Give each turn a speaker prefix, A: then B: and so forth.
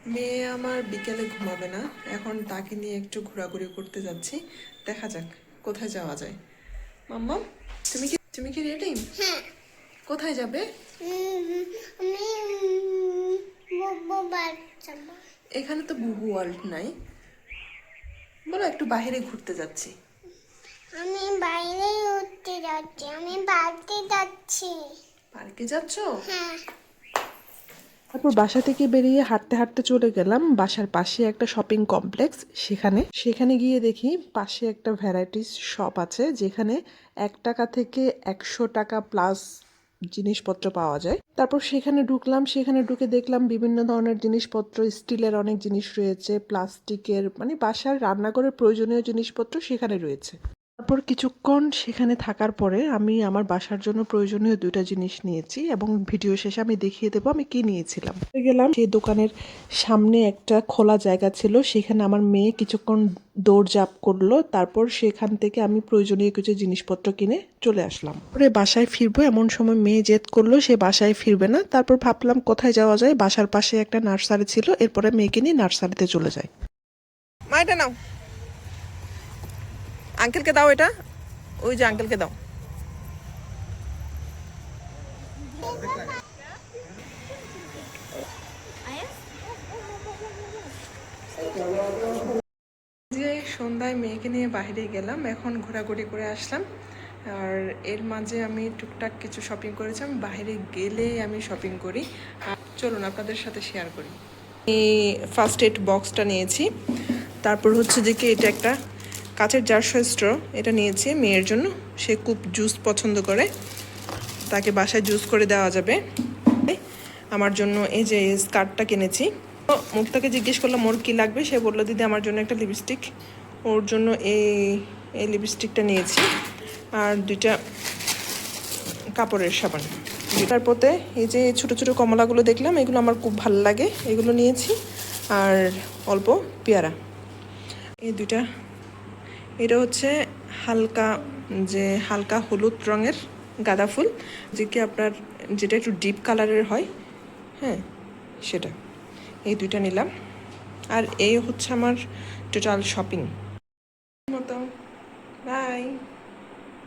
A: মেয়ে আমার বিকেলে ঘুমাবে না, এখন তাকে নিয়ে একটু ঘোরাঘুরি করতে যাচ্ছি। দেখা যাক কোথায় যাওয়া যায়। মাম্মা, তুমি কি রেডি?
B: হ্যাঁ।
A: কোথায় যাবে?
B: আমি বাচ্চা।
A: এখানে তো বুবু ওয়ার্ল্ড নাই, বলো একটু বাইরে ঘুরতে যাচ্ছি।
B: আমি বাইরে উঠতে যাচ্ছি, আমি বাড়তে যাচ্ছি।
A: পার্কে যাচ্ছ?
B: হ্যাঁ।
A: তারপর বাসা থেকে বেরিয়ে হাঁটতে হাঁটতে চলে গেলাম বাসার পাশে একটা শপিং কমপ্লেক্স, সেখানে গিয়ে দেখি পাশে একটা ভ্যারাইটিস শপ আছে, যেখানে 1 টাকা থেকে 100 টাকা প্লাস জিনিসপত্র পাওয়া যায়। তারপর সেখানে ঢুকলাম, সেখানে ঢুকে দেখলাম বিভিন্ন ধরনের জিনিসপত্র, স্টিলের অনেক জিনিস রয়েছে, প্লাস্টিকের, মানে বাসার রান্নাঘরের প্রয়োজনীয় জিনিসপত্র সেখানে রয়েছে। তারপর কিছুক্ষণ সেখানে থাকার পরে আমি আমার বাসার জন্য প্রয়োজনীয় 2টা জিনিস নিয়েছি এবং ভিডিও শেষে আমি দেখিয়ে দেবো আমি কি নিয়েছিলাম। গেলাম সেই দোকানের সামনে, একটা খোলা জায়গা ছিল, সেখানে আমার মেয়ে কিছুক্ষণ দৌড়ঝাঁপ করলো। তারপর সেখান থেকে আমি প্রয়োজনীয় কিছু জিনিসপত্র কিনে চলে আসলাম। পরে বাসায় ফিরবো এমন সময় মেয়ে জেদ করলো সে বাসায় ফিরবে না। তারপর ভাবলাম কোথায় যাওয়া যায়, বাসার পাশে একটা নার্সারি ছিল, এরপরে মেয়েকে নিয়ে নার্সারিতে চলে যাই। মা এটা নাও, আঙ্কেলকে দাও, এটা ওই যে আঙ্কেলকে দাও। যে সন্ধ্যায় মেয়েকে নিয়ে বাইরে গেলাম, এখন ঘোরাঘুরি করে আসলাম। আর এর মাঝে আমি টুকটাক কিছু শপিং করেছি, আমি বাইরে গেলেই আমি শপিং করি। আর চলুন আপনাদের সাথে শেয়ার করি। এই ফার্স্ট এড বক্সটা নিয়েছি, তারপর হচ্ছে যে কি এটা একটা কাচের জারসা স্ট্র, এটা নিয়েছি মেয়ের জন্য, সে খুব জুস পছন্দ করে, তাকে বাসায় জুস করে দেওয়া যাবে। আমার জন্য এই যে স্কার্টটা কিনেছি। মুক্তাকে জিজ্ঞেস করলাম ওর কী লাগবে, সে বললো দিদি আমার জন্য একটা লিপস্টিক, ওর জন্য এই লিপস্টিকটা নিয়েছি। আর 2টা কাপড়ের সাবান। তারপরে এই যে ছোটো ছোটো কমলাগুলো দেখলাম, এগুলো আমার খুব ভালো লাগে, এগুলো নিয়েছি। আর অল্প পেয়ারা, এই 2টা। এটা হচ্ছে হালকা হলুদ রঙের গাঁদা ফুল, যে কি আপনার যেটা একটু ডিপ কালারের হয়, হ্যাঁ সেটা। এই 2টা নিলাম। আর এই হচ্ছে আমার টোটাল শপিং মতো। বাই।